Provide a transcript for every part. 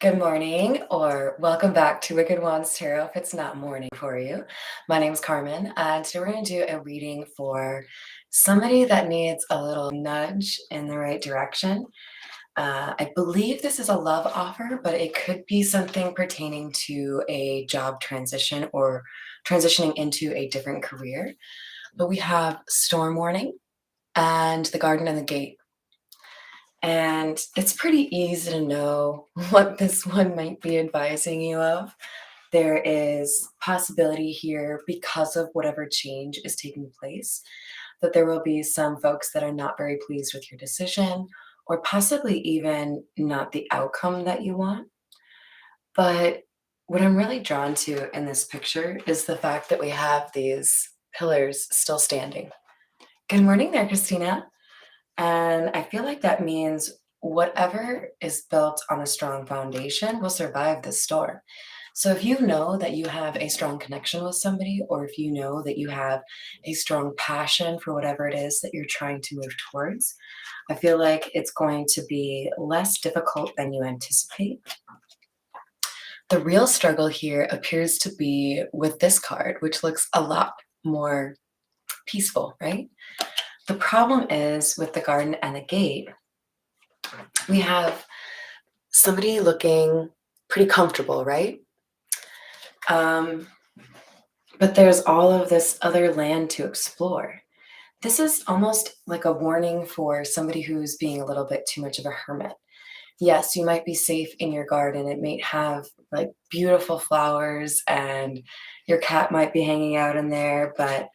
Good morning, or welcome back to Wicked Wands Tarot if it's not morning for you. My name is Carmen, and today we're going to do a reading for somebody that needs a little nudge in the right direction. I believe this is a love offer, but it could be something pertaining to a job transition or transitioning into a different career. But we have Storm Warning and the Garden and the Gate. And it's pretty easy to know what this one might be advising you of. There is possibility here because of whatever change is taking place, that there will be some folks that are not very pleased with your decision, or possibly even not the outcome that you want. But what I'm really drawn to in this picture is the fact that we have these pillars still standing. Good morning there, Christina. And I feel like that means whatever is built on a strong foundation will survive this storm. So if you know that you have a strong connection with somebody, or if you know that you have a strong passion for whatever it is that you're trying to move towards, I feel like it's going to be less difficult than you anticipate. The real struggle here appears to be with this card, which looks a lot more peaceful, right? The problem is with the garden and the gate, we have somebody looking pretty comfortable, right? Um, but there's all of this other land to explore. This is almost like a warning for somebody who's being a little bit too much of a hermit. Yes, you might be safe in your garden. It might have like beautiful flowers and your cat might be hanging out in there, but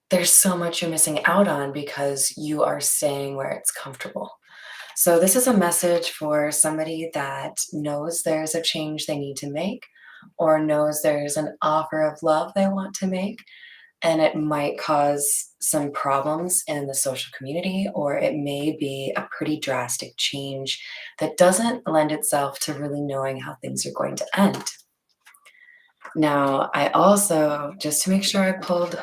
there's so much you're missing out on because you are staying where it's comfortable. So, this is a message for somebody that knows there's a change they need to make, or knows there's an offer of love they want to make, and it might cause some problems in the social community, or it may be a pretty drastic change that doesn't lend itself to really knowing how things are going to end. Now, I also, just to make sure I pulled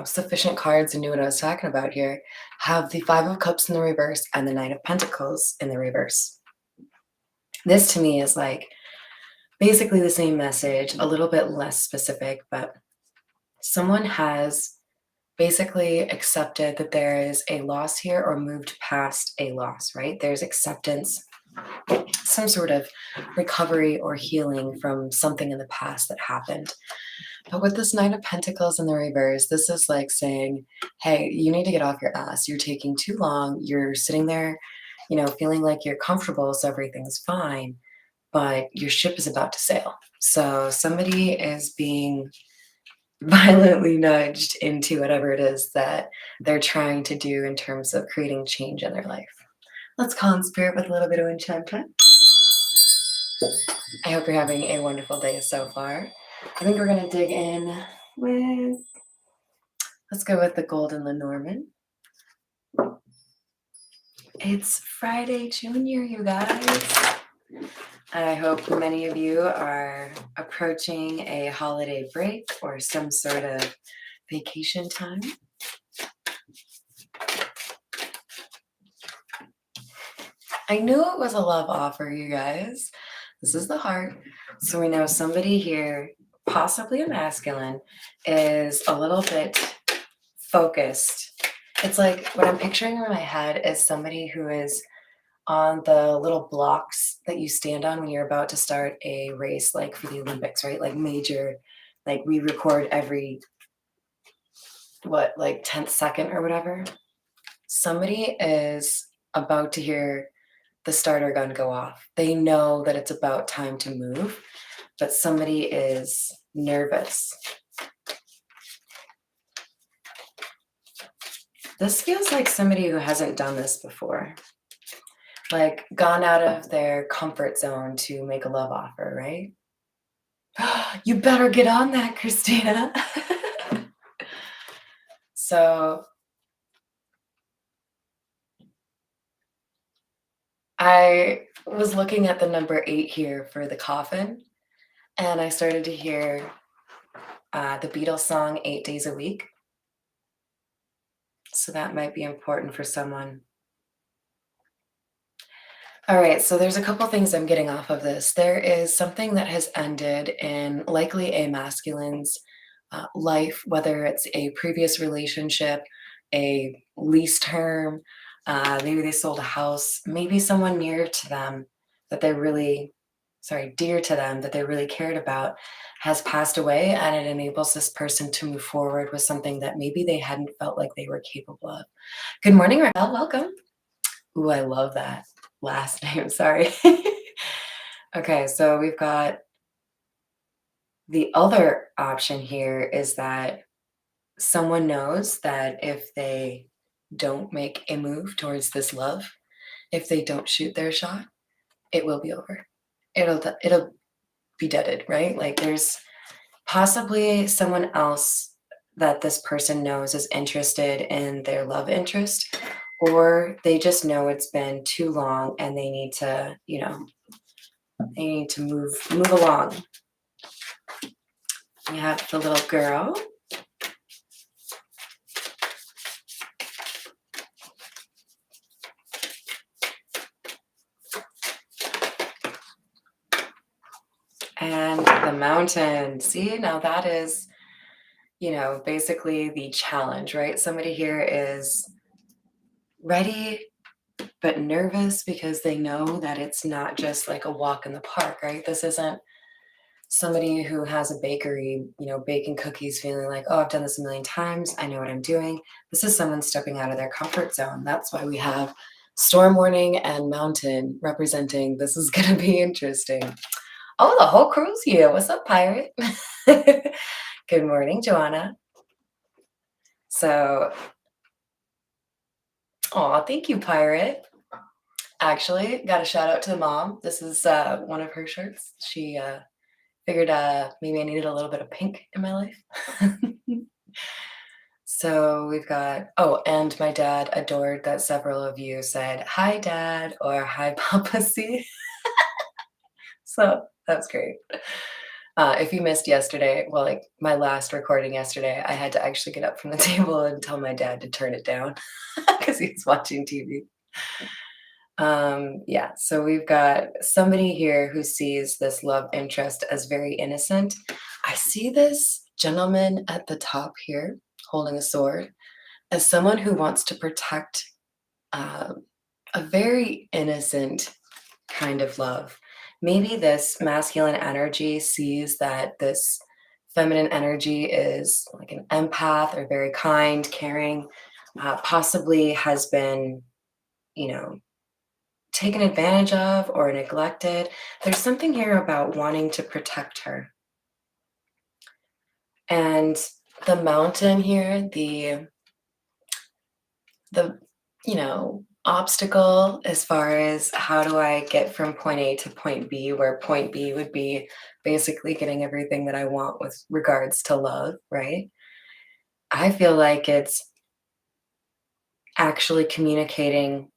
sufficient cards and knew what I was talking about here, have the Five of Cups in the reverse and the Nine of Pentacles in the reverse. This to me is like basically the same message, a little bit less specific, but someone has basically accepted that there is a loss here or moved past a loss, right? There's acceptance, some sort of recovery or healing from something in the past that happened. But with this Nine of Pentacles in the reverse, this is like saying, hey, you need to get off your ass. You're taking too long. You're sitting there, feeling like you're comfortable, so everything's fine, but your ship is about to sail. So somebody is being violently nudged into whatever it is that they're trying to do in terms of creating change in their life. Let's call in spirit with a little bit of enchantment. I hope you're having a wonderful day so far. I think we're going to dig in with, let's go with the Golden Lenormand. It's Friday Junior, you guys. And I hope many of you are approaching a holiday break or some sort of vacation time. I knew it was a love offer, you guys. This is the heart. So we know somebody here, possibly a masculine, is a little bit focused. It's like what I'm picturing in my head is somebody who is on the little blocks that you stand on when you're about to start a race, like for the Olympics, right? Like major, like we record every, like 10th second or whatever. Somebody is about to hear the starter gun go off. They know that it's about time to move, but somebody is nervous. This feels like somebody who hasn't done this before, like gone out of their comfort zone to make a love offer, right? You better get on that, Christina. So I was looking at the number 8 here for the coffin, and I started to hear the Beatles song 8 Days a Week. So that might be important for someone. All right, so there's a couple things I'm getting off of this. There is something that has ended in likely a masculine's life, whether it's a previous relationship, a lease term, maybe they sold a house, maybe someone near to them that they really, sorry, dear to them that they really cared about has passed away, and it enables this person to move forward with something that maybe they hadn't felt like they were capable of. Good morning, Raquel. Welcome. Ooh, I love that last name, sorry. Okay, so we've got the other option here is that someone knows that if they don't make a move towards this love, if they don't shoot their shot, it will be over. It'll be deaded, right? Like there's possibly someone else that this person knows is interested in their love interest, or they just know it's been too long and they need to, they need to move along. We have the little girl. And the mountain. See, now that is, basically the challenge, right? Somebody here is ready but nervous because they know that it's not just like a walk in the park, right? This isn't somebody who has a bakery, baking cookies, feeling like, oh, I've done this a million times. I know what I'm doing. This is someone stepping out of their comfort zone. That's why we have storm warning and mountain representing this is going to be interesting. Oh, the whole crew's here. What's up, pirate? Good morning, Joanna. So, oh, thank you, pirate. Actually, got a shout out to the mom. This is one of her shirts. She figured maybe I needed a little bit of pink in my life. So we've got, oh, and my dad adored that several of you said, hi, Dad, or hi, Papa C. So that's great. If you missed yesterday, well, like my last recording yesterday, I had to actually get up from the table and tell my dad to turn it down because he was watching TV. Yeah, so we've got somebody here who sees this love interest as very innocent. I see this gentleman at the top here holding a sword as someone who wants to protect uh, a very innocent kind of love. Maybe this masculine energy sees that this feminine energy is like an empath or very kind, caring, possibly has been, you know, taken advantage of or neglected. There's something here about wanting to protect her. And the mountain here, the obstacle as far as how do I get from point A to point B, where point B would be basically getting everything that I want with regards to love, right? I feel like it's actually communicating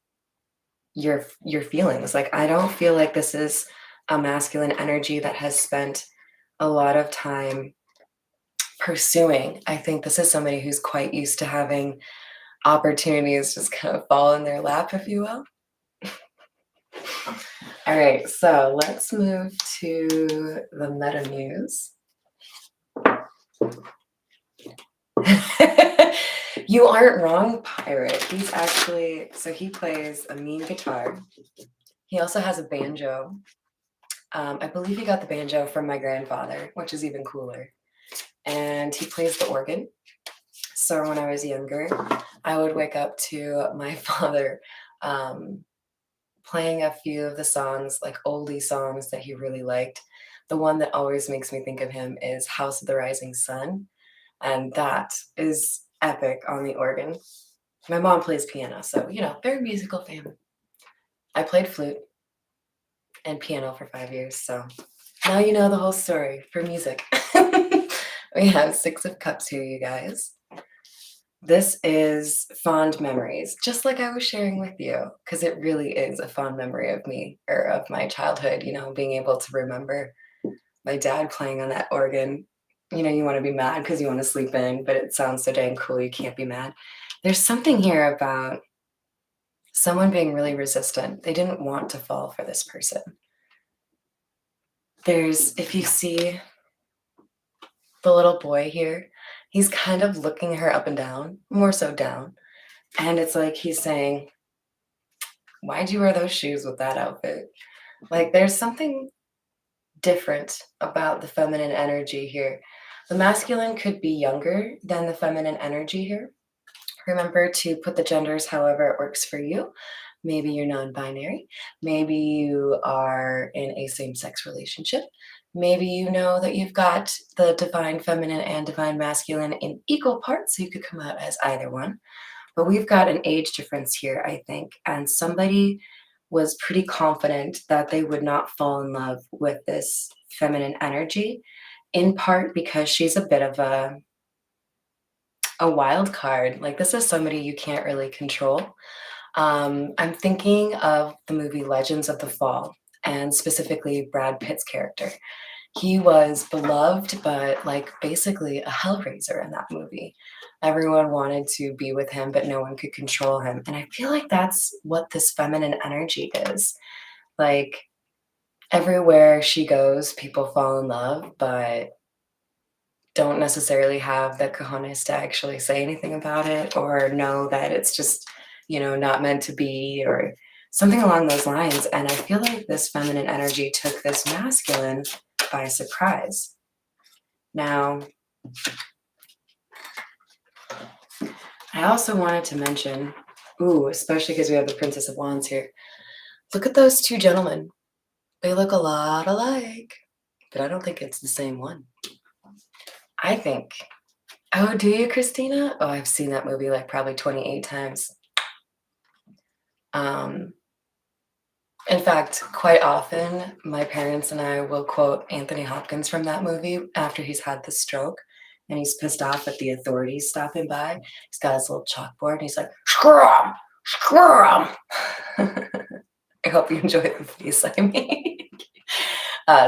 your feelings. Like I don't feel like this is a masculine energy that has spent a lot of time pursuing. I think this is somebody who's quite used to having opportunities just kind of fall in their lap, if you will. All right, so let's move to the meta muse. You aren't wrong, pirate. He's actually, so he plays a mean guitar. He also has a banjo. I believe he got the banjo from my grandfather, which is even cooler. And he plays the organ. So when I was younger, I would wake up to my father playing a few of the songs, like oldie songs that he really liked. The one that always makes me think of him is House of the Rising Sun. And that is epic on the organ. My mom plays piano, so, very musical family. I played flute and piano for 5 years, so now you know the whole story for music. We have 6 of cups here, you guys. This is fond memories, just like I was sharing with you, because it really is a fond memory of me or of my childhood, being able to remember my dad playing on that organ. You want to be mad because you want to sleep in, but it sounds so dang cool, you can't be mad. There's something here about someone being really resistant. They didn't want to fall for this person. If you see the little boy here, he's kind of looking her up and down, more so down. And it's like he's saying, why'd you wear those shoes with that outfit? Like there's something different about the feminine energy here. The masculine could be younger than the feminine energy here. Remember to put the genders however it works for you. Maybe you're non binary. Maybe you are in a same sex relationship. Maybe you know that you've got the divine feminine and divine masculine in equal parts, so you could come out as either one. But we've got an age difference here, I think, and somebody was pretty confident that they would not fall in love with this feminine energy, in part because she's a bit of a wild card. Like, this is somebody you can't really control. I'm thinking of the movie Legends of the Fall, and specifically Brad Pitt's character. He was beloved, but like basically a hellraiser in that movie. Everyone wanted to be with him, but no one could control him. And I feel like that's what this feminine energy is. Like everywhere she goes, people fall in love, but don't necessarily have the cojones to actually say anything about it or know that it's just, not meant to be or something along those lines. And I feel like this feminine energy took this masculine by surprise. Now, I also wanted to mention, especially because we have the Princess of Wands here. Look at those two gentlemen. They look a lot alike, but I don't think it's the same one. I think, oh, do you, Christina? Oh, I've seen that movie like probably 28 times. In fact, quite often, my parents and I will quote Anthony Hopkins from that movie after he's had the stroke and he's pissed off at the authorities stopping by. He's got his little chalkboard and he's like, screw him, screw him. I hope you enjoy the face I made.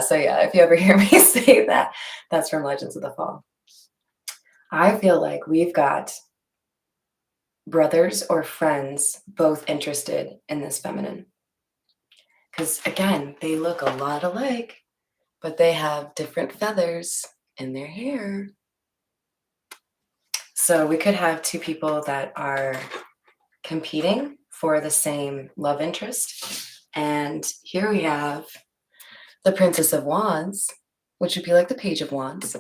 So yeah, if you ever hear me say that, that's from Legends of the Fall. I feel like we've got brothers or friends both interested in this feminine. Because again, they look a lot alike, but they have different feathers in their hair. So we could have two people that are competing for the same love interest. And here we have the Princess of Wands, which would be like the Page of Wands.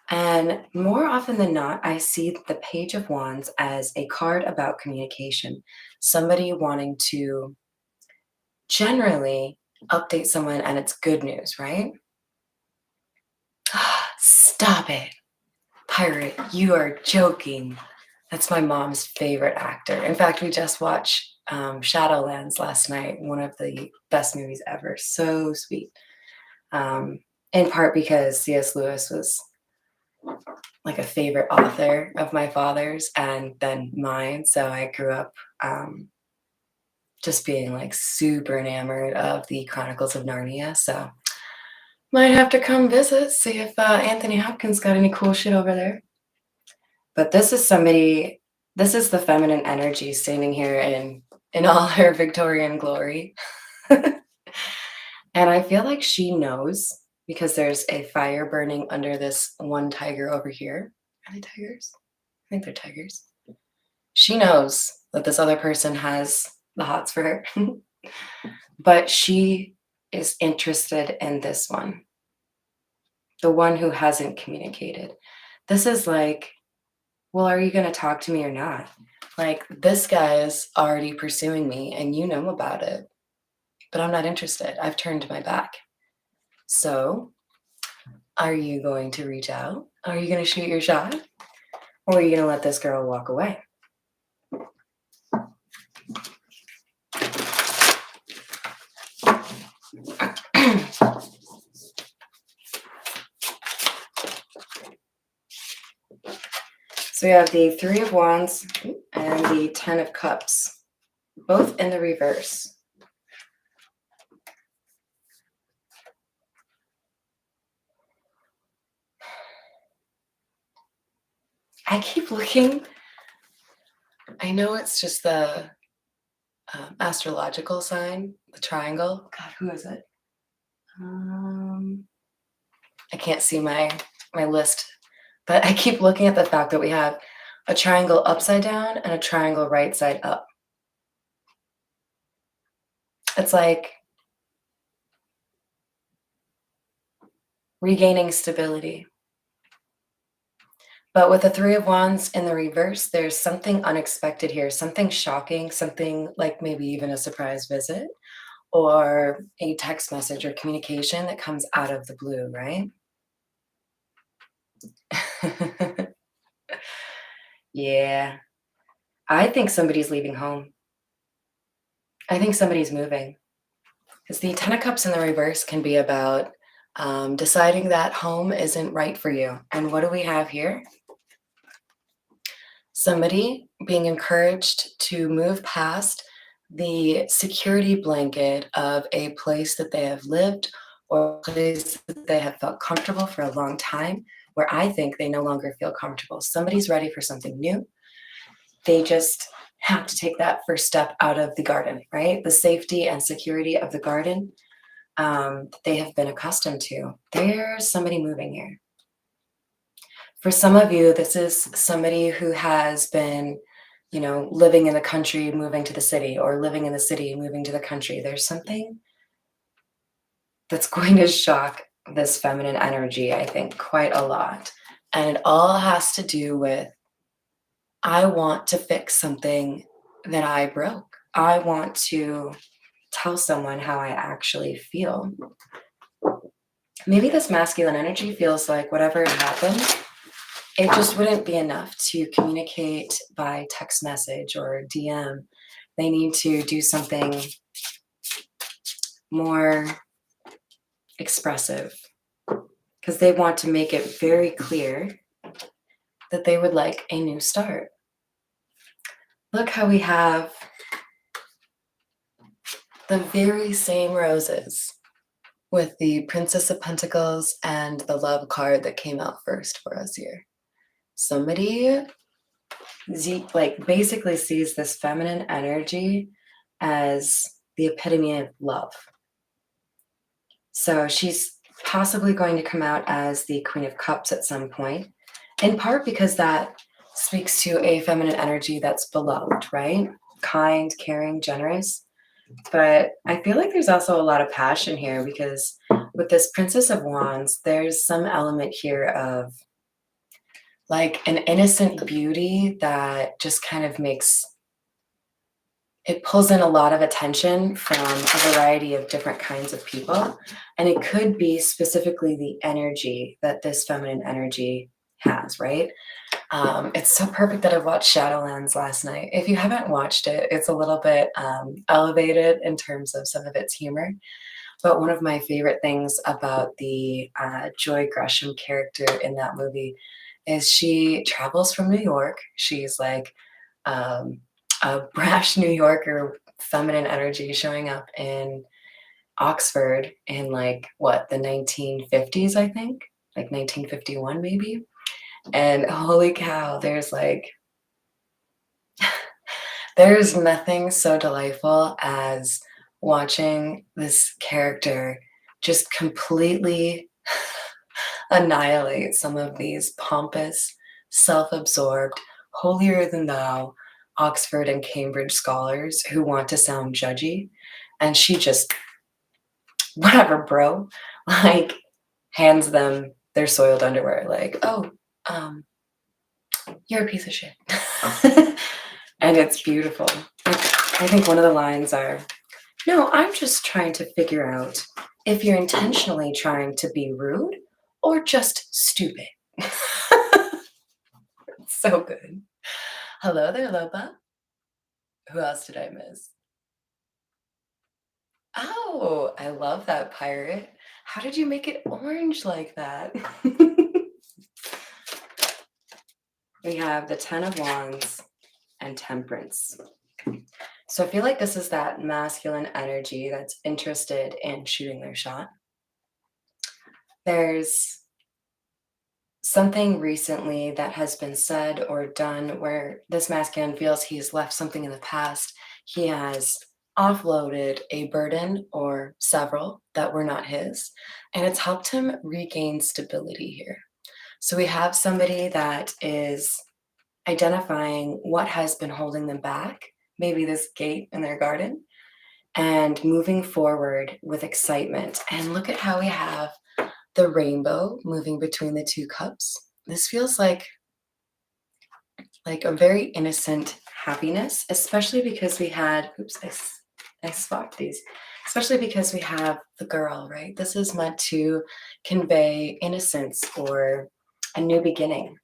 And more often than not, I see the Page of Wands as a card about communication, somebody wanting to generally update someone and it's good news, right? Stop it. Pirate, you are joking. That's my mom's favorite actor. In fact, we just watched Shadowlands last night, one of the best movies ever. So sweet. In part because C.S. Lewis was like a favorite author of my father's and then mine. So I grew up just being like super enamored of the Chronicles of Narnia. So might have to come visit, see if Anthony Hopkins got any cool shit over there. But this is the feminine energy standing here in all her Victorian glory. And I feel like she knows because there's a fire burning under this one tiger over here. Are they tigers? I think they're tigers. She knows that this other person has the hots for her, but she is interested in this one, the one who hasn't communicated. This is like, well, are you going to talk to me or not? Like, this guy is already pursuing me and you know about it, but I'm not interested. I've turned my back. So, are you going to reach out? Are you going to shoot your shot? Or are you going to let this girl walk away? So we have the Three of Wands and the Ten of Cups, both in the reverse. I keep looking. I know it's just the astrological sign, the triangle. God, who is it? Um, I can't see my list, but I keep looking at the fact that we have a triangle upside down and a triangle right side up. It's like regaining stability. But with the Three of Wands in the reverse, there's something unexpected here, something shocking, something like maybe even a surprise visit or a text message or communication that comes out of the blue, right? Yeah. I think somebody's leaving home. I think somebody's moving. Because the Ten of Cups in the reverse can be about deciding that home isn't right for you. And what do we have here? Somebody being encouraged to move past the security blanket of a place that they have lived or a place that they have felt comfortable for a long time, where I think they no longer feel comfortable. Somebody's ready for something new. They just have to take that first step out of the garden, right? The safety and security of the garden they have been accustomed to. There's somebody moving here. For some of you, this is somebody who has been, living in the country, moving to the city, or living in the city, moving to the country. There's something that's going to shock this feminine energy, I think, quite a lot. And it all has to do with I want to fix something that I broke. I want to tell someone how I actually feel. Maybe this masculine energy feels like whatever had happened, it just wouldn't be enough to communicate by text message or DM. They need to do something more expressive because they want to make it very clear that they would like a new start. Look how we have the very same roses with the Princess of Pentacles and the Love card that came out first for us here. Somebody basically sees this feminine energy as the epitome of love. So she's possibly going to come out as the Queen of Cups at some point, in part because that speaks to a feminine energy that's beloved, right? Kind, caring, generous. But I feel like there's also a lot of passion here because with this Princess of Wands, there's some element here of like an innocent beauty that just kind of it pulls in a lot of attention from a variety of different kinds of people. And it could be specifically the energy that this feminine energy has, right? It's so perfect that I watched Shadowlands last night. If you haven't watched it, it's a little bit elevated in terms of some of its humor. But one of my favorite things about the Joy Gresham character in that movie is she travels from New York. She's like um, a brash New Yorker, feminine energy showing up in Oxford in like what, the 1950s, I think, like 1951 maybe. And holy cow, there's nothing so delightful as watching this character just completely annihilate some of these pompous, self-absorbed, holier than thou Oxford and Cambridge scholars who want to sound judgy. And she just, whatever, bro, like hands them their soiled underwear, like, oh, um, you're a piece of shit. And it's beautiful. I think one of the lines are, no, I'm just trying to figure out if you're intentionally trying to be rude or just stupid. So good. Hello there, Loba. Who else did I miss? Oh, I love that pirate. How did you make it orange like that? We have the Ten of Wands and Temperance. So I feel like this is that masculine energy that's interested in shooting their shot. There's something recently that has been said or done where this masculine feels he's left something in the past. He has offloaded a burden or several that were not his, and it's helped him regain stability here. So we have somebody that is identifying what has been holding them back, maybe this gate in their garden, and moving forward with excitement. And look at how we have the rainbow moving between the two cups. This feels like a very innocent happiness, especially because we had, oops, I swapped these, especially because we have the girl, right? This is meant to convey innocence or a new beginning.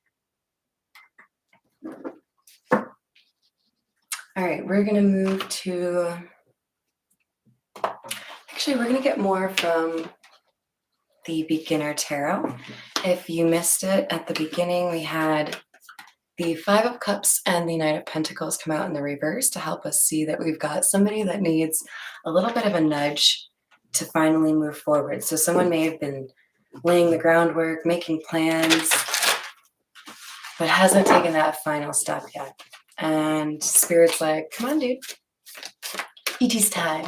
All right, we're gonna move to, actually, we're gonna get more from the beginner tarot. If you missed it at the beginning, we had the Five of Cups and the Knight of Pentacles come out in the reverse to help us see that we've got somebody that needs a little bit of a nudge to finally move forward. So someone may have been laying the groundwork, making plans, but hasn't taken that final step yet. And Spirit's like, come on, dude. ET's time.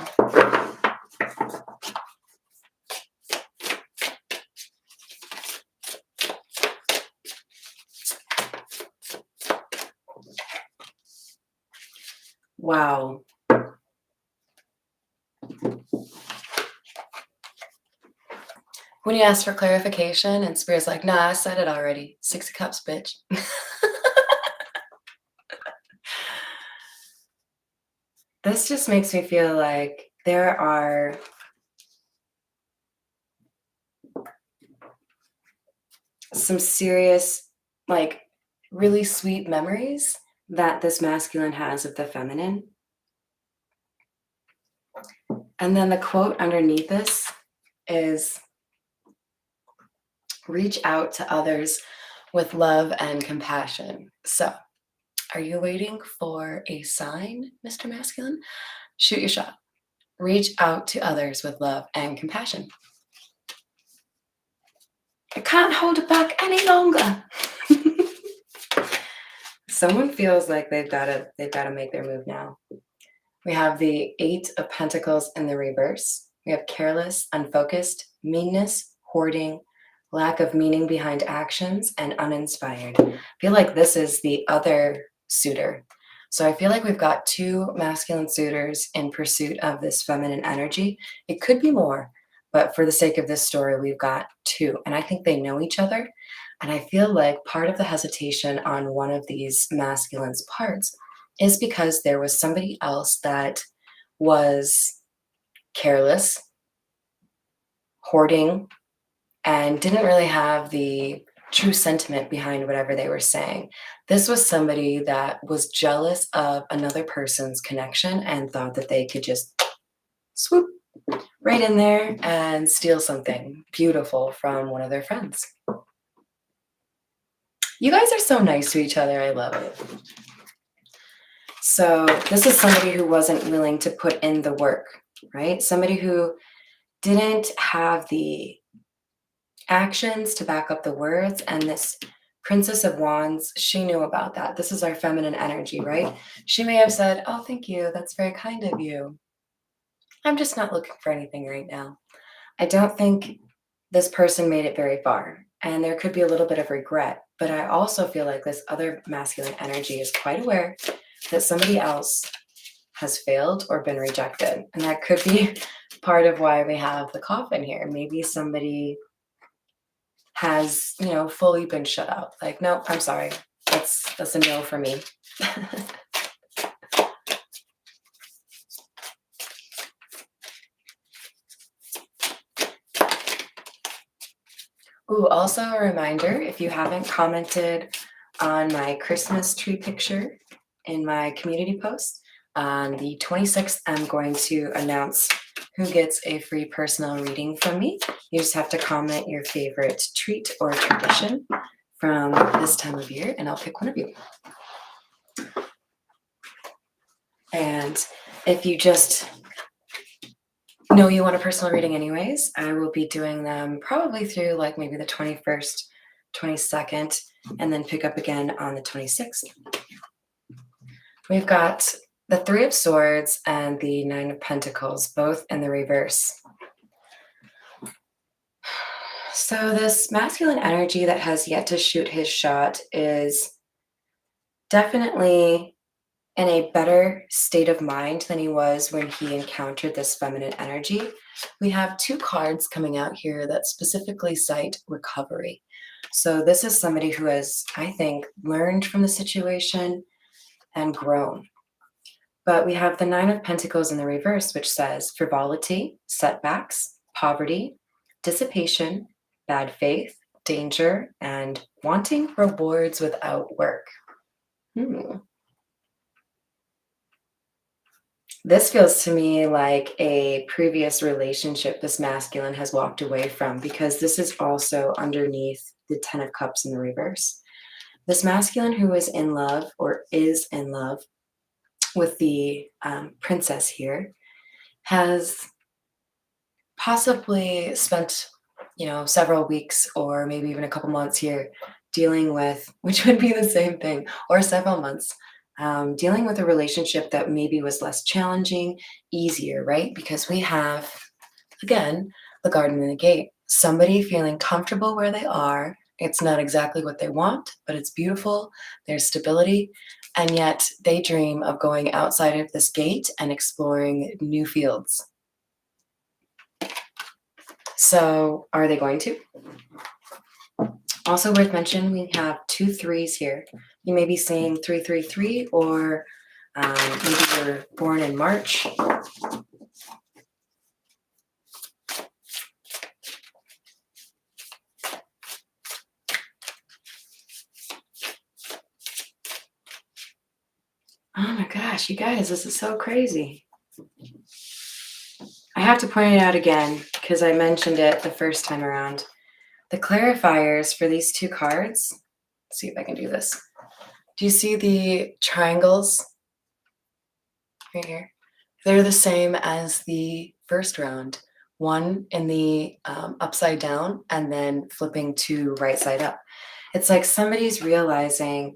Wow. When you ask for clarification and Spirit's like, nah, I said it already. Six of Cups, bitch. This just makes me feel like there are some serious, like, really sweet memories that this masculine has of the feminine. And then the quote underneath this is, reach out to others with love and compassion. So, are you waiting for a sign, Mr. Masculine? Shoot your shot. Reach out to others with love and compassion. I can't hold it back any longer. Someone feels like they've got to make their move now. We have the Eight of Pentacles in the reverse. We have careless, unfocused, meanness, hoarding, lack of meaning behind actions, and uninspired. I feel like this is the other suitor. So I feel like we've got two masculine suitors in pursuit of this feminine energy. It could be more, but for the sake of this story, we've got two. And I think they know each other. And I feel like part of the hesitation on one of these masculines' parts is because there was somebody else that was careless, hoarding, and didn't really have the true sentiment behind whatever they were saying. This was somebody that was jealous of another person's connection and thought that they could just swoop right in there and steal something beautiful from one of their friends. You guys are so nice to each other. I love it. So this is somebody who wasn't willing to put in the work, right? Somebody who didn't have the actions to back up the words. And this Princess of Wands, she knew about that. This is our feminine energy, right? She may have said, oh, thank you. That's very kind of you. I'm just not looking for anything right now. I don't think this person made it very far. And there could be a little bit of regret. But I also feel like this other masculine energy is quite aware that somebody else has failed or been rejected. And that could be part of why we have the coffin here. Maybe somebody has, fully been shut out. Like, no, I'm sorry. That's a no for me. Ooh, also a reminder, if you haven't commented on my Christmas tree picture in my community post, on the 26th, I'm going to announce who gets a free personal reading from me. You just have to comment your favorite treat or tradition from this time of year, and I'll pick one of you. And if you just know you want a personal reading anyways, I will be doing them probably through like maybe the 21st, 22nd, and then pick up again on the 26th. We've got the Three of Swords and the Nine of Pentacles, both in the reverse. So, this masculine energy that has yet to shoot his shot is definitely in a better state of mind than he was when he encountered this feminine energy. We have two cards coming out here that specifically cite recovery. So, this is somebody who has, I think, learned from the situation and grown. But we have the Nine of Pentacles in the reverse, which says frivolity, setbacks, poverty, dissipation, bad faith, danger, and wanting rewards without work. This feels to me like a previous relationship this masculine has walked away from, because this is also underneath the Ten of Cups in the reverse. This masculine who is in love or is in love with the princess here has possibly spent, several weeks or maybe even a couple months here dealing with, which would be the same thing, or several months, dealing with a relationship that maybe was less challenging, easier, right? Because we have, again, the garden and the gate. Somebody feeling comfortable where they are. It's not exactly what they want, but it's beautiful. There's stability. And yet they dream of going outside of this gate and exploring new fields. So, are they going to? Also worth mentioning, we have 2 threes here. You may be seeing 333, or maybe you're born in March. Oh my gosh, you guys, this is so crazy. I have to point it out again because I mentioned it the first time around. The clarifiers for these two cards, let's see if I can do this. Do you see the triangles right here? They're the same as the first round. One in the upside down and then flipping to right side up. It's like somebody's realizing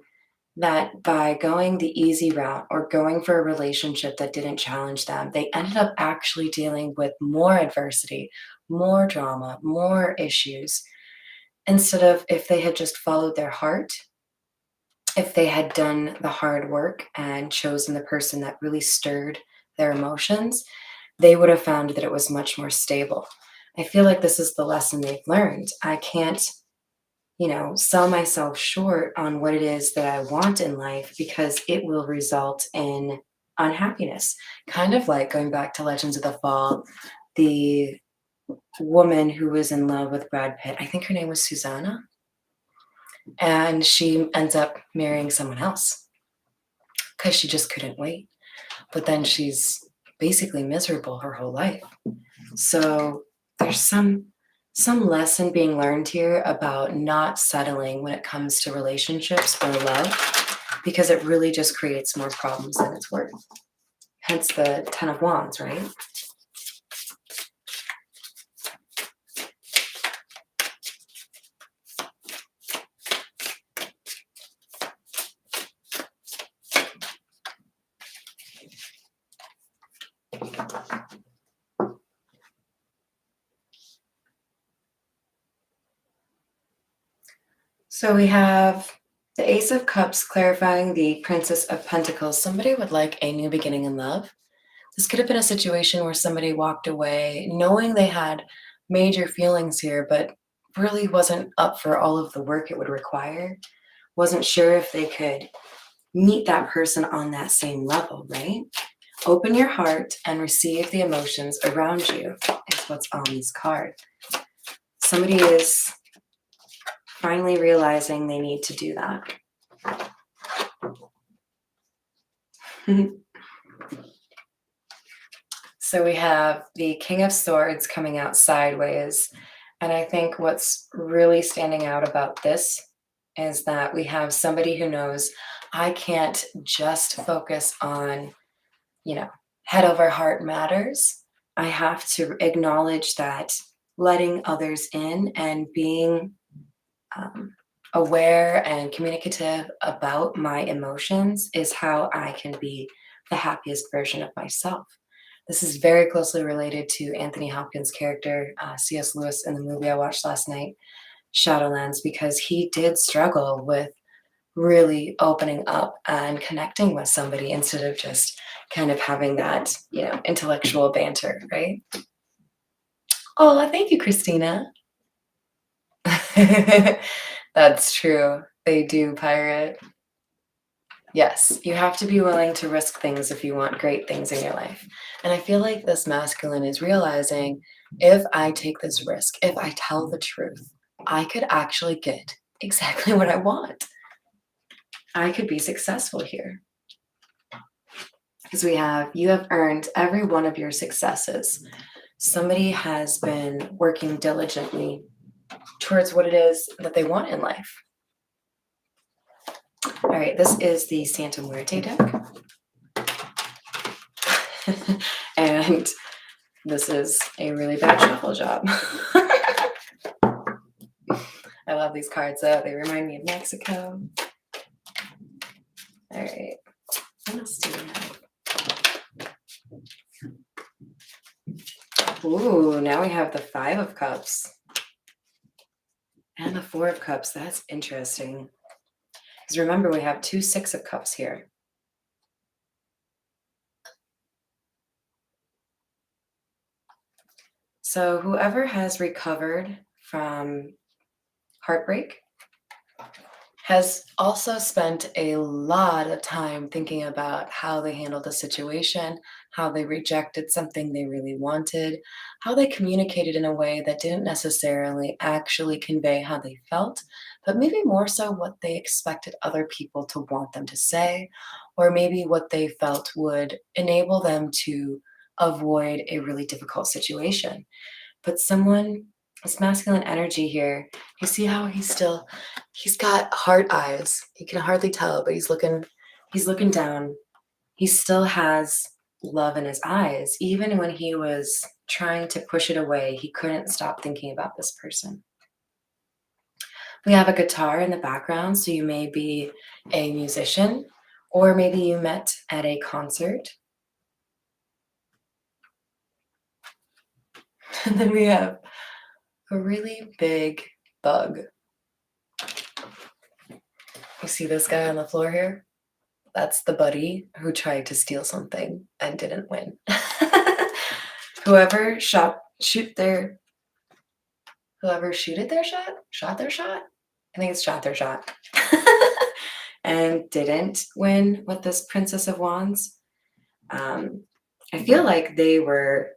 that by going the easy route or going for a relationship that didn't challenge them, they ended up actually dealing with more adversity, more drama, more issues, instead of if they had just followed their heart, if they had done the hard work and chosen the person that really stirred their emotions, they would have found that it was much more stable. I feel like this is the lesson they've learned. I can't, sell myself short on what it is that I want in life, because it will result in unhappiness. Kind of like going back to Legends of the Fall, the woman who was in love with Brad Pitt, I think her name was Susanna, and she ends up marrying someone else because she just couldn't wait. But then she's basically miserable her whole life. So there's some lesson being learned here about not settling when it comes to relationships or love, because it really just creates more problems than it's worth. Hence the Ten of Wands, right? So we have the Ace of Cups clarifying the Princess of Pentacles. Somebody would like a new beginning in love. This could have been a situation where somebody walked away knowing they had major feelings here, but really wasn't up for all of the work it would require. Wasn't sure if they could meet that person on that same level, right? Open your heart and receive the emotions around you is what's on this card. Somebody is finally realizing they need to do that. So we have the King of Swords coming out sideways. And I think what's really standing out about this is that we have somebody who knows, I can't just focus on, head over heart matters. I have to acknowledge that letting others in and being aware and communicative about my emotions is how I can be the happiest version of myself. This is very closely related to Anthony Hopkins' character, C.S. Lewis, in the movie I watched last night, Shadowlands, because he did struggle with really opening up and connecting with somebody instead of just kind of having that, intellectual banter, right? Oh, thank you, Christina. That's true. They do pirate. Yes, you have to be willing to risk things if you want great things in your life. And I feel like this masculine is realizing if I take this risk, if I tell the truth, I could actually get exactly what I want. I could be successful here. Because you have earned every one of your successes. Somebody has been working diligently towards what it is that they want in life. All right, this is the Santa Muerte deck. And this is a really bad shuffle job. I love these cards though. They remind me of Mexico. All right, what else do we have? Ooh, now we have the Five of Cups and the Four of Cups. That's interesting. Because remember, we have two Six of Cups here. So whoever has recovered from heartbreak has also spent a lot of time thinking about how they handled the situation, how they rejected something they really wanted, how they communicated in a way that didn't necessarily actually convey how they felt, but maybe more so what they expected other people to want them to say, or maybe what they felt would enable them to avoid a really difficult situation. But this masculine energy here, you see how he's got heart eyes. You can hardly tell, but he's looking down. He still has love in his eyes. Even when he was trying to push it away, he couldn't stop thinking about this person. We have a guitar in the background, so you may be a musician, or maybe you met at a concert. And then we have a really big bug. You see this guy on the floor here? That's the buddy who tried to steal something and didn't win. Whoever shot their shot? I think it's shot their shot. And didn't win with this Princess of Wands. I feel like they were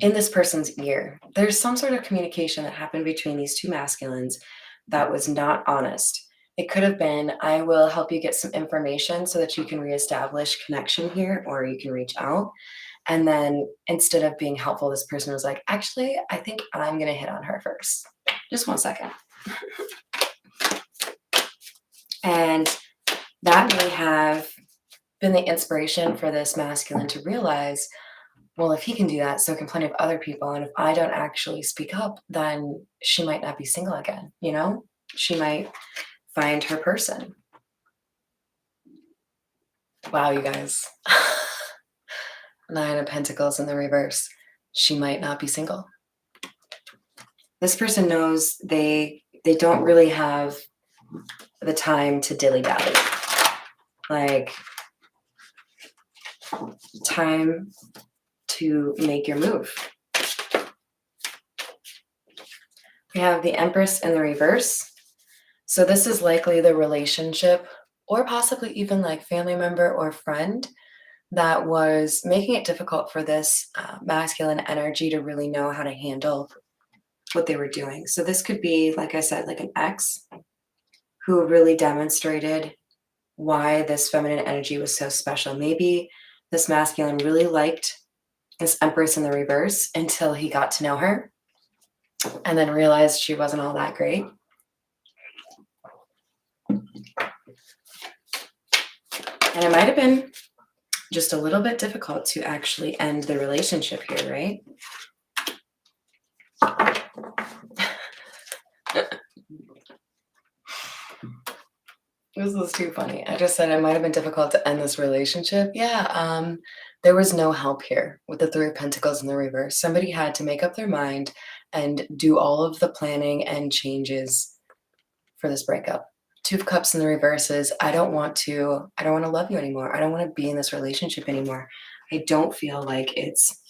in this person's ear. There's some sort of communication that happened between these two masculines that was not honest. It could have been, I will help you get some information so that you can reestablish connection here, or you can reach out. And then instead of being helpful, this person was like, actually, I think I'm going to hit on her first. Just 1 second. And that may have been the inspiration for this masculine to realize, well, if he can do that, so can plenty of other people. And if I don't actually speak up, then she might not be single again, She might find her person. Wow, you guys. Nine of Pentacles in the reverse. She might not be single. This person knows they don't really have the time to dilly-dally. Like, time to make your move. We have the Empress in the reverse. So this is likely the relationship, or possibly even like family member or friend, that was making it difficult for this masculine energy to really know how to handle what they were doing. So this could be, like I said, like an ex who really demonstrated why this feminine energy was so special. Maybe this masculine really liked this Empress in the reverse until he got to know her and then realized she wasn't all that great. And it might have been just a little bit difficult to actually end the relationship here, right? This is too funny. I just said it might have been difficult to end this relationship. Yeah, there was no help here with the Three of Pentacles in the reverse. Somebody had to make up their mind and do all of the planning and changes for this breakup. Two of Cups in the reverse is I don't want to love you anymore. I don't want to be in this relationship anymore. I don't feel like it's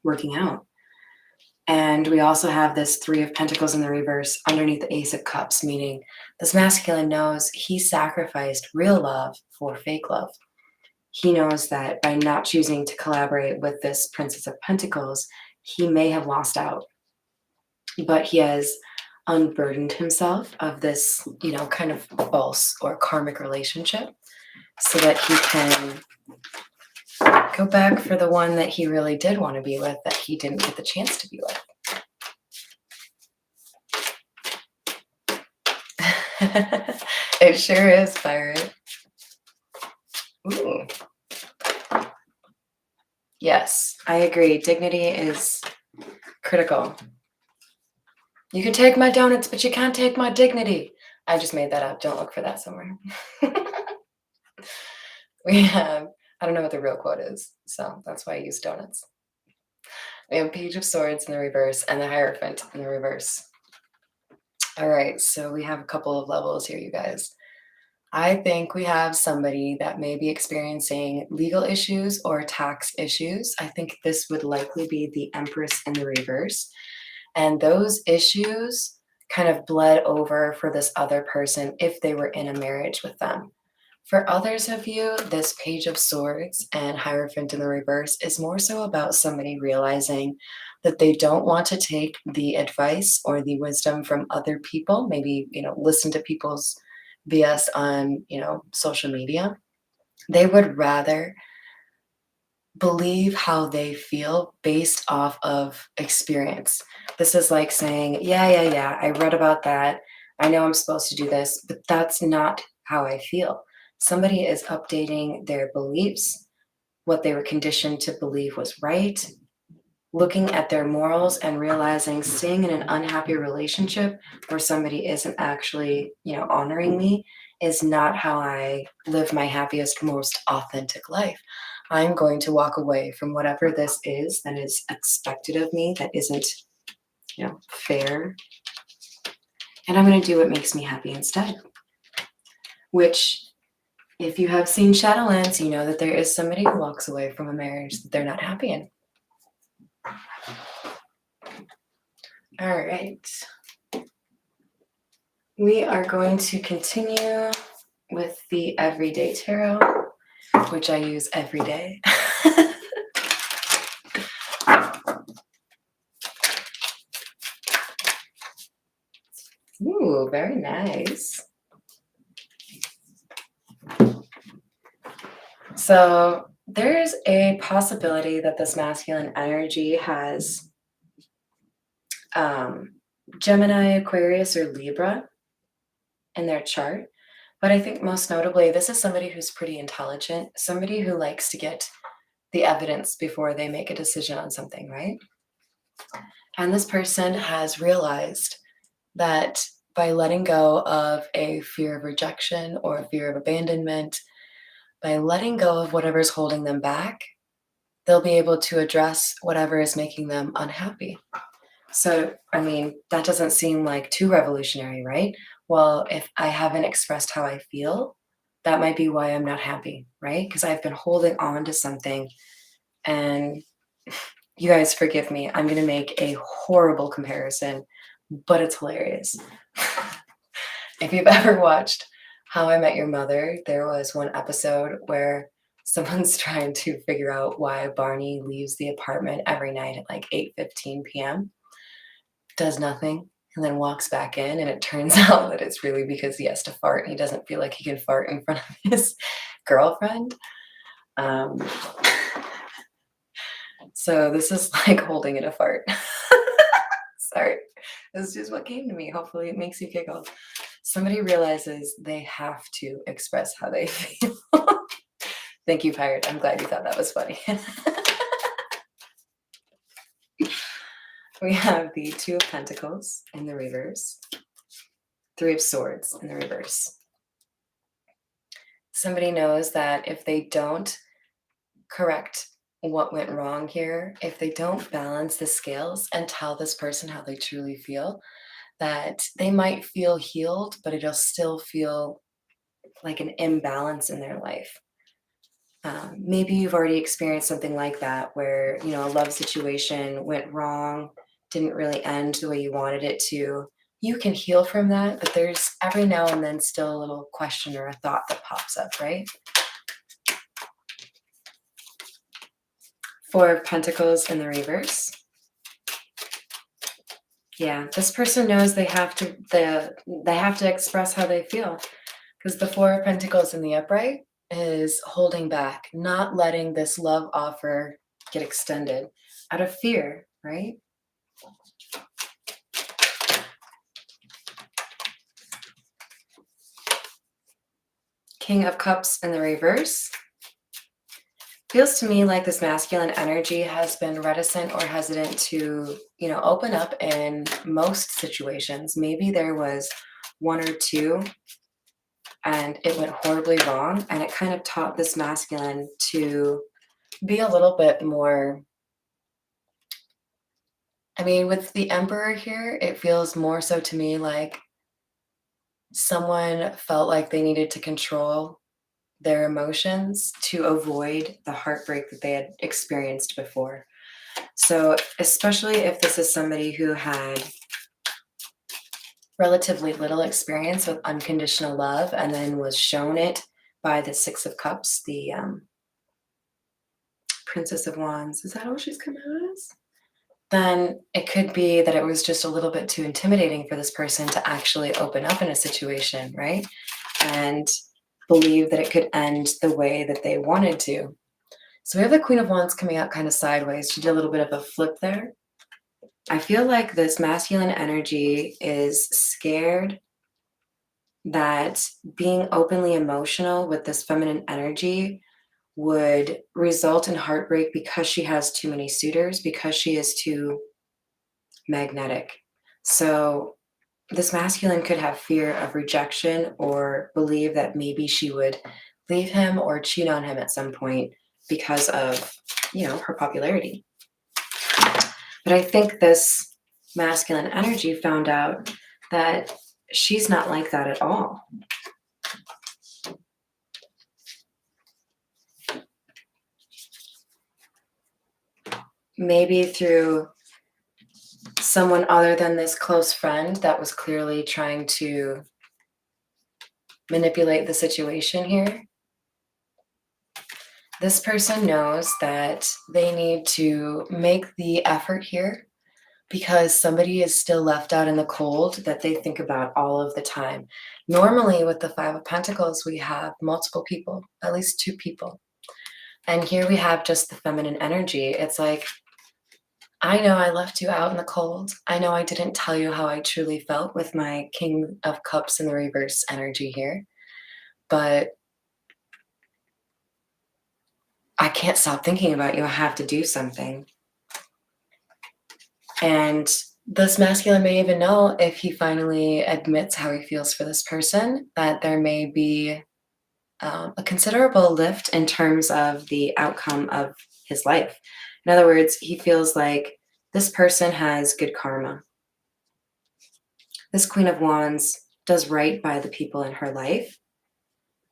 working out. And we also have this Three of Pentacles in the reverse underneath the Ace of Cups, meaning this masculine knows he sacrificed real love for fake love. He knows that by not choosing to collaborate with this Princess of Pentacles, he may have lost out, but he has unburdened himself of this, kind of false or karmic relationship so that he can go back for the one that he really did want to be with, that he didn't get the chance to be with. It sure is, Pirate. Ooh. Yes, I agree. Dignity is critical. You can take my donuts, but you can't take my dignity. I just made that up. Don't look for that somewhere. We have, I don't know what the real quote is, so that's why I use donuts. We have Page of Swords in the reverse and the Hierophant in the reverse. All right, so we have a couple of levels here, you guys. I think we have somebody that may be experiencing legal issues or tax issues. I think this would likely be the Empress in the reverse. And those issues kind of bled over for this other person if they were in a marriage with them. For others of you, this Page of Swords and Hierophant in the reverse is more so about somebody realizing that they don't want to take the advice or the wisdom from other people, maybe, listen to people's BS on, social media. They would rather believe how they feel based off of experience. This is like saying, yeah, I read about that. I know I'm supposed to do this, but that's not how I feel. Somebody is updating their beliefs, what they were conditioned to believe was right, looking at their morals and realizing staying in an unhappy relationship where somebody isn't actually, honoring me is not how I live my happiest, most authentic life. I'm going to walk away from whatever this is that is expected of me, that isn't, fair. And I'm going to do what makes me happy instead. Which, if you have seen Shadowlands, you know that there is somebody who walks away from a marriage that they're not happy in. All right. We are going to continue with the Everyday Tarot, which I use every day. Ooh, very nice. So there's a possibility that this masculine energy has Gemini, Aquarius, or Libra in their chart. But I think most notably, this is somebody who's pretty intelligent, somebody who likes to get the evidence before they make a decision on something, right? And this person has realized that by letting go of a fear of rejection or a fear of abandonment, by letting go of whatever's holding them back, they'll be able to address whatever is making them unhappy. So, that doesn't seem like too revolutionary, right? Well, if I haven't expressed how I feel, that might be why I'm not happy, right? Because I've been holding on to something. And you guys forgive me, I'm going to make a horrible comparison, but it's hilarious. If you've ever watched How I Met Your Mother, there was one episode where someone's trying to figure out why Barney leaves the apartment every night at like 8:15 p.m., does nothing, and then walks back in, and it turns out that it's really because he has to fart and he doesn't feel like he can fart in front of his girlfriend. So this is like holding in a fart. Sorry, this is just what came to me. Hopefully it makes you giggle. Somebody realizes they have to express how they feel. Thank you, Pirate. I'm glad you thought that was funny. We have the Two of Pentacles in the reverse, Three of Swords in the reverse. somebody knows that if they don't correct what went wrong here, if they don't balance the scales and tell this person how they truly feel, that they might feel healed, but it'll still feel like an imbalance in their life. Maybe you've already experienced something like that where, a love situation went wrong, didn't really end the way you wanted it to. You can heal from that, but there's every now and then still a little question or a thought that pops up, right? Four of Pentacles in the reverse. Yeah, this person knows they have to express how they feel, because the Four of Pentacles in the upright is holding back, not letting this love offer get extended out of fear, right? King of Cups in the reverse. Feels to me like this masculine energy has been reticent or hesitant to, open up in most situations. Maybe there was one or two and it went horribly wrong, and it kind of taught this masculine to be a little bit more. With the Emperor here, it feels more so to me like someone felt like they needed to control their emotions to avoid the heartbreak that they had experienced before. So, especially if this is somebody who had relatively little experience with unconditional love and then was shown it by the Six of Cups, the Princess of Wands. Is that what she's come out as? Then it could be that it was just a little bit too intimidating for this person to actually open up in a situation, right? And believe that it could end the way that they wanted to. So we have the Queen of Wands coming out kind of sideways. She did a little bit of a flip there. I feel like this masculine energy is scared that being openly emotional with this feminine energy would result in heartbreak because she has too many suitors, because she is too magnetic. So this masculine could have fear of rejection or believe that maybe she would leave him or cheat on him at some point because of, her popularity. But I think this masculine energy found out that she's not like that at all. Maybe through someone other than this close friend that was clearly trying to manipulate the situation here. This person knows that they need to make the effort here because somebody is still left out in the cold that they think about all of the time. Normally, with the Five of Pentacles, we have multiple people, at least two people. And here we have just the feminine energy. It's like, I know I left you out in the cold. I know I didn't tell you how I truly felt with my King of Cups in the reverse energy here, but I can't stop thinking about you. I have to do something. And this masculine may even know, if he finally admits how he feels for this person, that there may be a considerable lift in terms of the outcome of his life. In other words, he feels like this person has good karma. This Queen of Wands does right by the people in her life.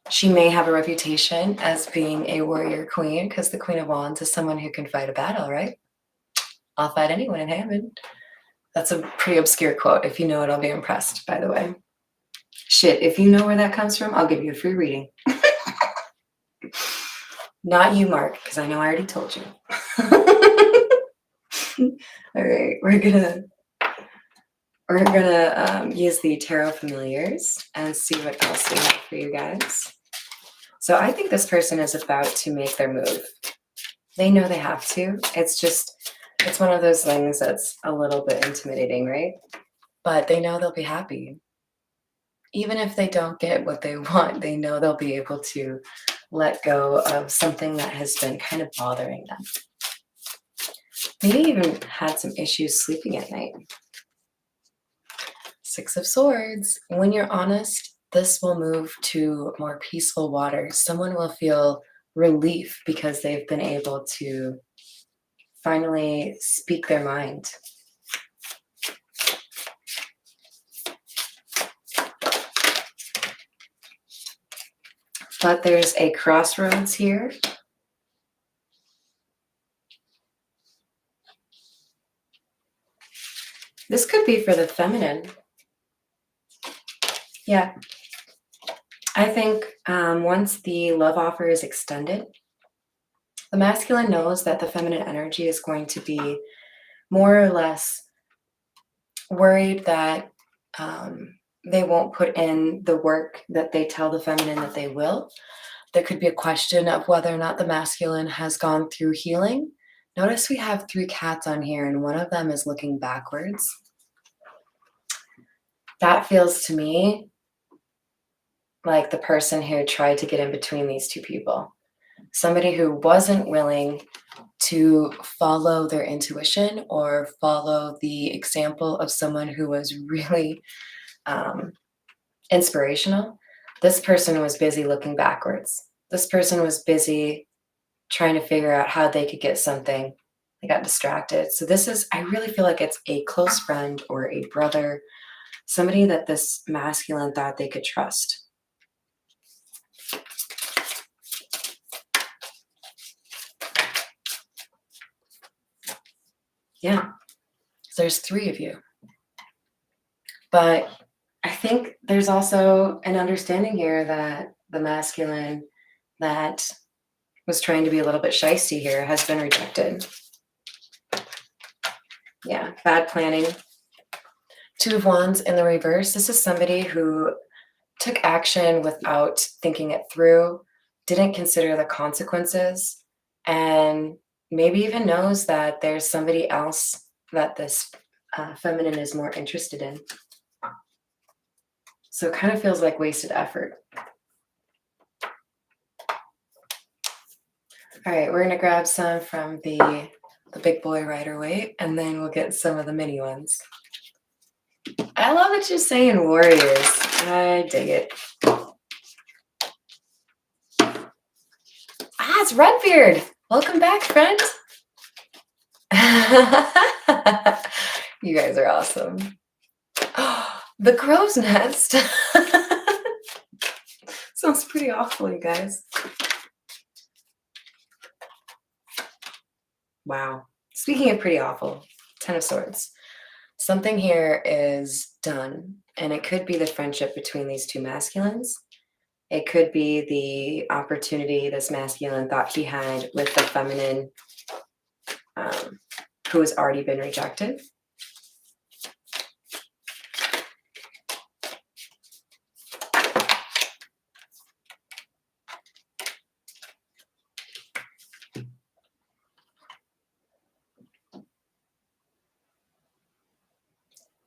She may have a reputation as being a warrior queen, because the Queen of Wands is someone who can fight a battle, right? I'll fight anyone in Hammond. That's a pretty obscure quote. If you know it, I'll be impressed, by the way. Shit, if you know where that comes from, I'll give you a free reading. Not you, Mark, because I know I already told you. All right, we're gonna use the Tarot Familiars and see what else we have for you guys. So I think this person is about to make their move. They know they have to. It's one of those things that's a little bit intimidating, right? But they know they'll be happy. Even if they don't get what they want, they know they'll be able to let go of something that has been kind of bothering them. Maybe even had some issues sleeping at night. Six of Swords. When you're honest, this will move to more peaceful waters. Someone will feel relief because they've been able to finally speak their mind. But there's a crossroads here. This could be for the feminine. Yeah. I think once the love offer is extended, the masculine knows that the feminine energy is going to be more or less worried that they won't put in the work that they tell the feminine that they will. There could be a question of whether or not the masculine has gone through healing. Notice we have 3 cats on here, and one of them is looking backwards. That feels to me like the person who tried to get in between these 2 people. Somebody who wasn't willing to follow their intuition or follow the example of someone who was really inspirational. This person was busy looking backwards. This person was busy trying to figure out how they could get something. They got distracted. So this is, I really feel like it's a close friend or a brother, somebody that this masculine thought they could trust. Yeah, so there's 3 of you. But I think there's also an understanding here that the masculine that was trying to be a little bit shisty here has been rejected. Yeah, bad planning. 2 of Wands in the reverse. This is somebody who took action without thinking it through, didn't consider the consequences, and maybe even knows that there's somebody else that this feminine is more interested in. So it kind of feels like wasted effort. All right, we're going to grab some from the big boy Rider-Waite, and then we'll get some of the mini ones. I love that you're saying warriors. I dig it. It's Redbeard. Welcome back, friend. You guys are awesome. The crow's nest. Sounds pretty awful, you guys. Wow. Speaking of pretty awful, 10 of Swords. Something here is done, and it could be the friendship between these 2 masculines. It could be the opportunity this masculine thought he had with the feminine who has already been rejected.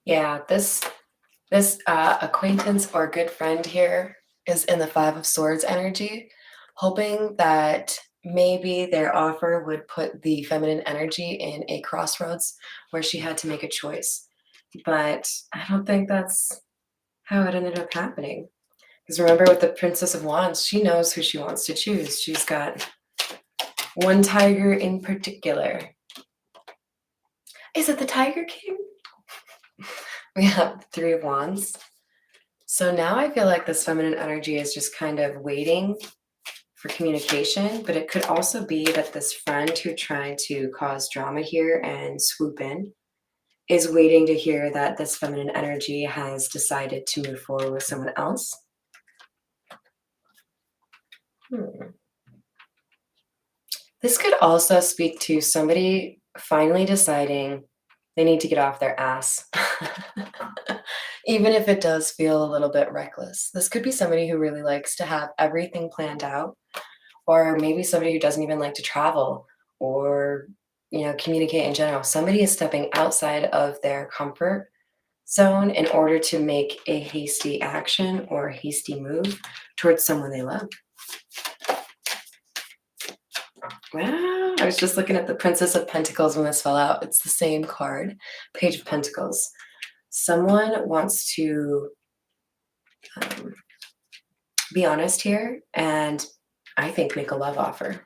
Yeah, this acquaintance or good friend here is in the 5 of Swords energy, hoping that maybe their offer would put the feminine energy in a crossroads where she had to make a choice. But I don't think that's how it ended up happening. Because remember, with the Princess of Wands, she knows who she wants to choose. She's got one tiger in particular. Is it the Tiger King? We have the 3 of Wands. So now I feel like this feminine energy is just kind of waiting for communication, but it could also be that this friend who tried to cause drama here and swoop in is waiting to hear that this feminine energy has decided to move forward with someone else. This could also speak to somebody finally deciding they need to get off their ass. Even if it does feel a little bit reckless. This could be somebody who really likes to have everything planned out, or maybe somebody who doesn't even like to travel or, communicate in general. Somebody is stepping outside of their comfort zone in order to make a hasty action or a hasty move towards someone they love. Wow, I was just looking at the Princess of Pentacles when this fell out. It's the same card, Page of Pentacles. Someone wants to be honest here and I think make a love offer.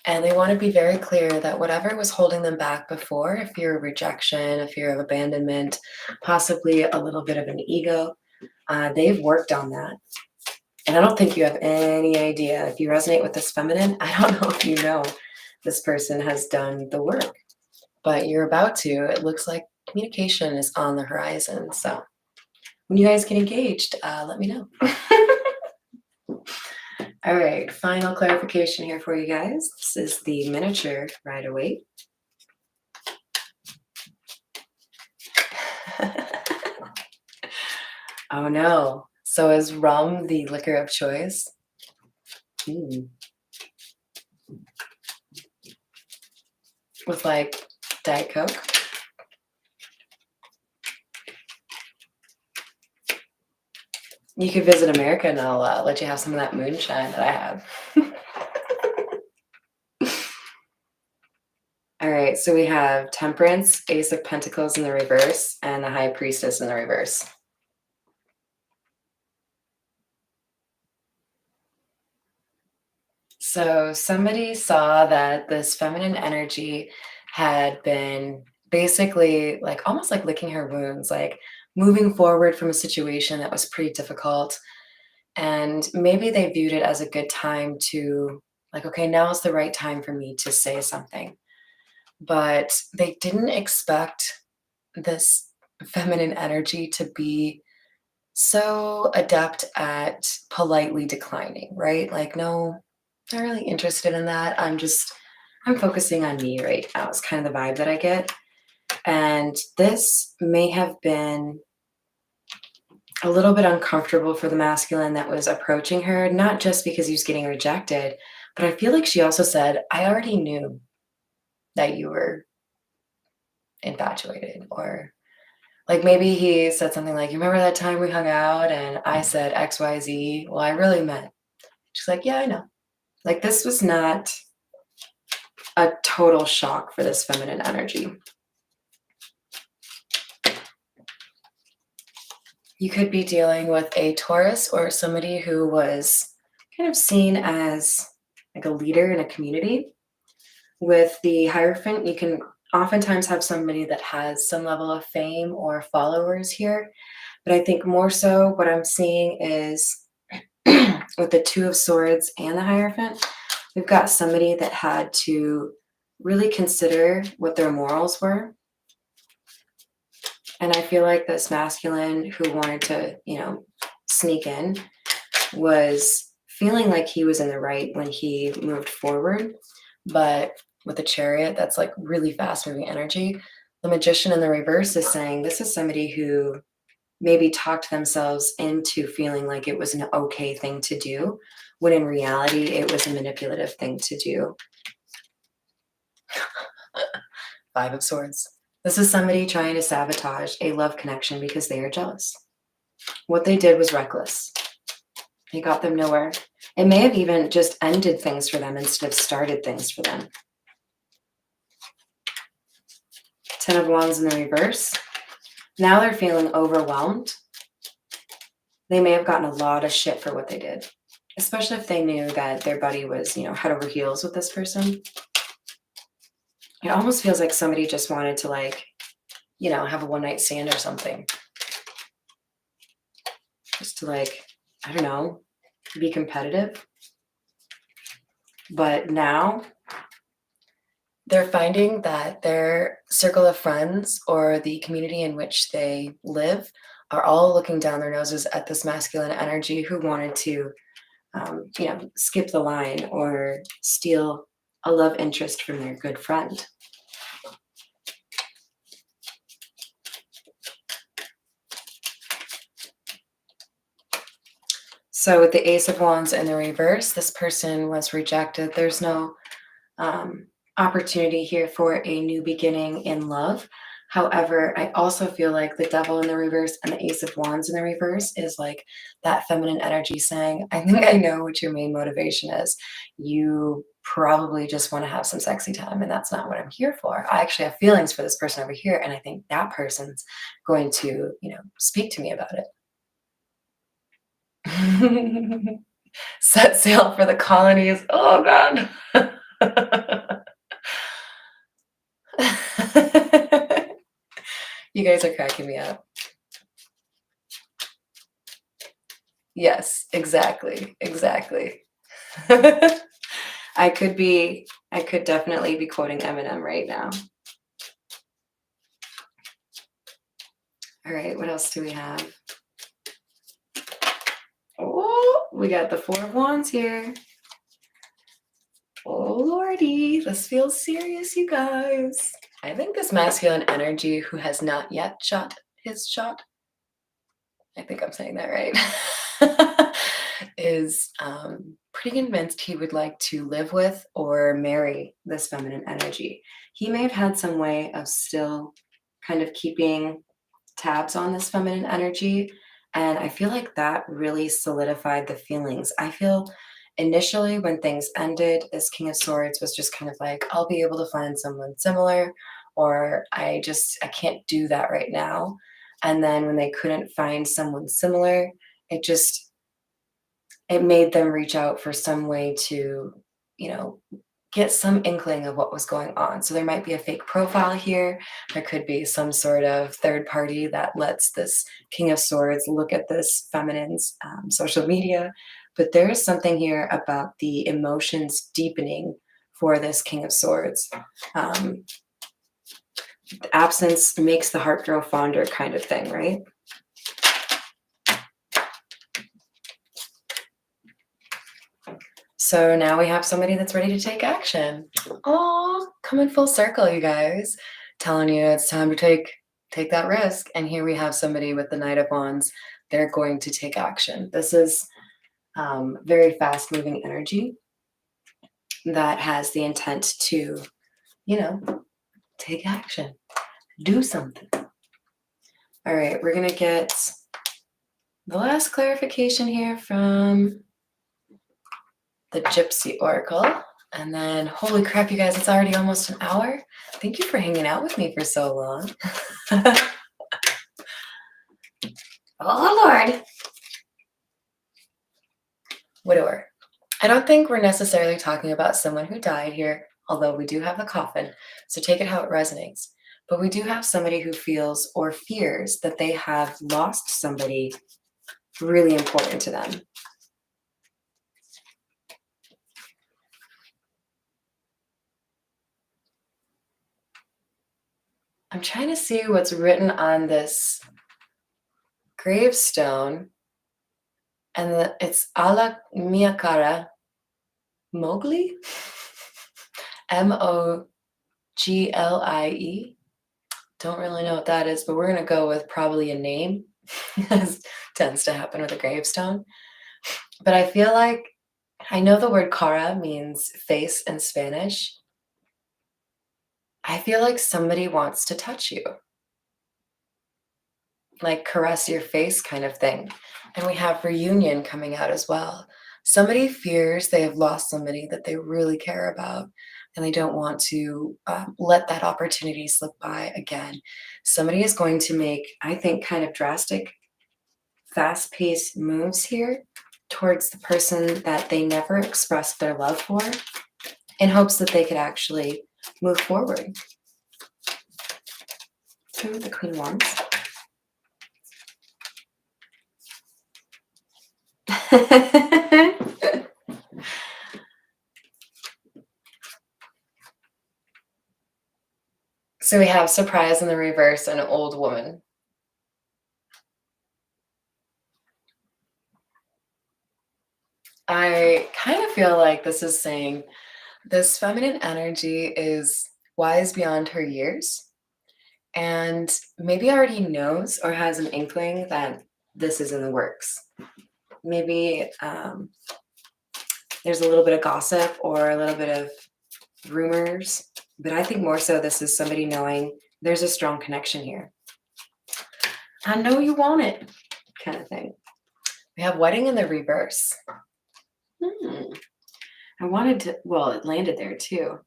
And they want to be very clear that whatever was holding them back before, a fear of rejection, a fear of abandonment, possibly a little bit of an ego, they've worked on that. And I don't think you have any idea. If you resonate with this feminine, I don't know if you know this person has done the work, but you're about to. It looks like communication is on the horizon. So when you guys get engaged, let me know. All right, final clarification here for you guys. This is the miniature Rider-Waite. Oh no. So is rum the liquor of choice? With like Diet Coke? You could visit America and I'll let you have some of that moonshine that I have. All right, so we have Temperance, Ace of Pentacles in the reverse, and the High Priestess in the reverse. So somebody saw that this feminine energy had been basically like almost like licking her wounds, like moving forward from a situation that was pretty difficult. And maybe they viewed it as a good time to, like, okay, now is the right time for me to say something. But they didn't expect this feminine energy to be so adept at politely declining, right? Like, no, not really interested in that. I'm focusing on me right now. It's kind of the vibe that I get. And this may have been a little bit uncomfortable for the masculine that was approaching her, not just because he was getting rejected, but I feel like she also said, I already knew that you were infatuated. Or like maybe he said something like, you remember that time we hung out and I said XYZ? Well, I really meant. She's like, yeah, I know. Like this was not a total shock for this feminine energy. You could be dealing with a Taurus or somebody who was kind of seen as like a leader in a community. With the Hierophant, you can oftentimes have somebody that has some level of fame or followers here. But I think more so what I'm seeing is with the Two of Swords and the Hierophant, we've got somebody that had to really consider what their morals were. And I feel like this masculine who wanted to, sneak in was feeling like he was in the right when he moved forward. But with the Chariot, that's like really fast moving energy. The Magician in the reverse is saying this is somebody who maybe talked themselves into feeling like it was an okay thing to do, when in reality, it was a manipulative thing to do. Five of Swords. This is somebody trying to sabotage a love connection because they are jealous. What they did was reckless. It got them nowhere. It may have even just ended things for them instead of started things for them. Ten of Wands in the reverse. Now they're feeling overwhelmed. They may have gotten a lot of shit for what they did, especially if they knew that their buddy was, head over heels with this person. It almost feels like somebody just wanted to have a one-night stand or something. Just to I don't know, be competitive. But now they're finding that their circle of friends or the community in which they live are all looking down their noses at this masculine energy who wanted to, skip the line or steal a love interest from their good friend. So with the Ace of Wands in the reverse, this person was rejected. There's no opportunity here for a new beginning in love. However, I also feel like the devil in the reverse and the ace of wands in the reverse is like that feminine energy saying, I think I know what your main motivation is. You probably just want to have some sexy time, and that's not what I'm here for. I actually have feelings for this person over here, and I think that person's going to, speak to me about it. Set sail for the colonies. Oh God. You guys are cracking me up. Yes, exactly. Exactly. I could definitely be quoting Eminem right now. All right, what else do we have? Oh, we got the Four of Wands here. Oh lordy, this feels serious, you guys. I think this masculine energy who has not yet shot his shot, I think I'm saying that right, is pretty convinced he would like to live with or marry this feminine energy. He may have had some way of still kind of keeping tabs on this feminine energy. And I feel like that really solidified the feelings. I feel initially when things ended, this King of Swords was just kind of like, I'll be able to find someone similar, or I can't do that right now. And then when they couldn't find someone similar, it just, it made them reach out for some way to, you know, get some inkling of what was going on. So there might be a fake profile here. There could be some sort of third party that lets this King of Swords look at this feminine's social media. But there is something here about the emotions deepening for this King of Swords. Um, Absence makes the heart grow fonder, kind of thing, right? So now we have somebody that's ready to take action. Oh, coming full circle, you guys. Telling you it's time to take that risk. And here we have somebody with the Knight of Wands. They're going to take action. This is very fast moving energy that has the intent to, you know, take action, do something. All right, we're going to get the last clarification here from the Gypsy Oracle. And then, holy crap, you guys, it's already almost an hour. Thank you for hanging out with me for so long. Oh, Lord. Widower. I don't think we're necessarily talking about someone who died here, although we do have the coffin, so take it how it resonates. But we do have somebody who feels or fears that they have lost somebody really important to them. I'm trying to see what's written on this gravestone, and it's Ala Miyakara Mowgli? Moglie. Don't really know what that is, but we're going to go with probably a name, as tends to happen with a gravestone. But I feel like I know the word cara means face in Spanish. I feel like somebody wants to touch you, like caress your face kind of thing. And we have reunion coming out as well. Somebody fears they have lost somebody that they really care about, and they don't want to let that opportunity slip by again. Somebody is going to make, I think, kind of drastic, fast-paced moves here towards the person that they never expressed their love for, in hopes that they could actually move forward. Through the Queen Wands. So we have surprise in the reverse and an old woman. I kind of feel like this is saying this feminine energy is wise beyond her years and maybe already knows or has an inkling that this is in the works. Maybe there's a little bit of gossip or a little bit of rumors, but I think more so this is somebody knowing There's a strong connection here. I know you want it, kind of thing. We have wedding in the reverse. I wanted to, well, it landed there too.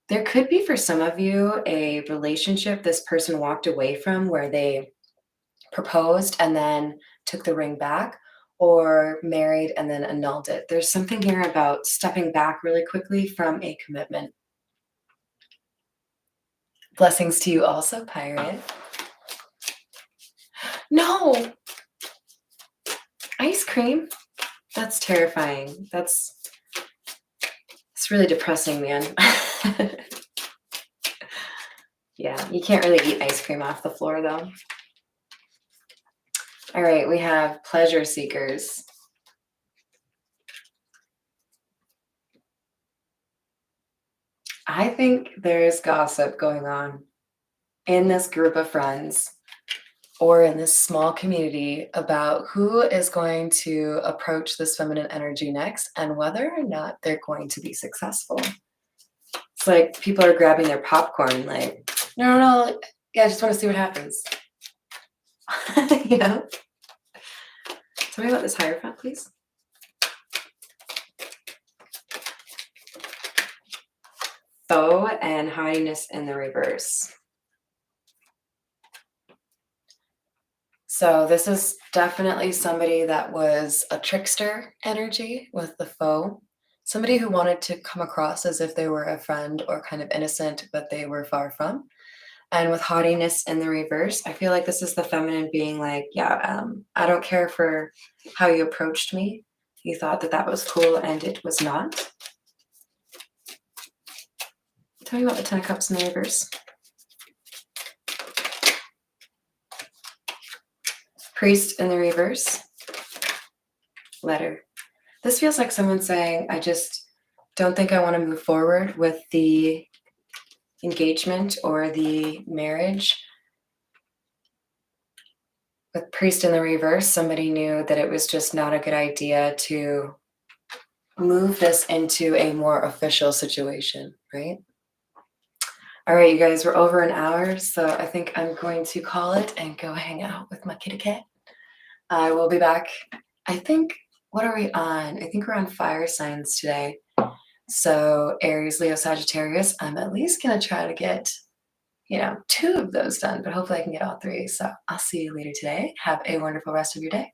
There could be for some of you a relationship this person walked away from where they proposed and then took the ring back, or married and then annulled it. There's something here about stepping back really quickly from a commitment. Blessings to you also, Pirate. No! Ice cream? That's terrifying. It's really depressing, man. Yeah, you can't really eat ice cream off the floor, though. All right, we have pleasure seekers. I think there's gossip going on in this group of friends or in this small community about who is going to approach this feminine energy next and whether or not they're going to be successful. It's like people are grabbing their popcorn, like, no, yeah, I just want to see what happens. You know? Tell me about this Hierophant, please. Foe and haughtiness in the reverse. So this is definitely somebody that was a trickster energy with the foe. Somebody who wanted to come across as if they were a friend or kind of innocent, but they were far from. And with haughtiness in the reverse, I feel like this is the feminine being like, yeah, I don't care for how you approached me. You thought that that was cool and it was not. Tell me about the Ten of Cups in the reverse. Priest in the reverse. Letter. This feels like someone saying, I just don't think I want to move forward with the engagement or the marriage. With priest in the reverse, somebody knew that it was just not a good idea to move this into a more official situation, right? All right, you guys, we're over an hour, so I think I'm going to call it and go hang out with my kitty cat. I will be back. I think, what are we on? I think we're on fire signs today. So Aries, Leo, Sagittarius, I'm at least going to try to get, 2 of those done, but hopefully I can get all 3. So I'll see you later today. Have a wonderful rest of your day.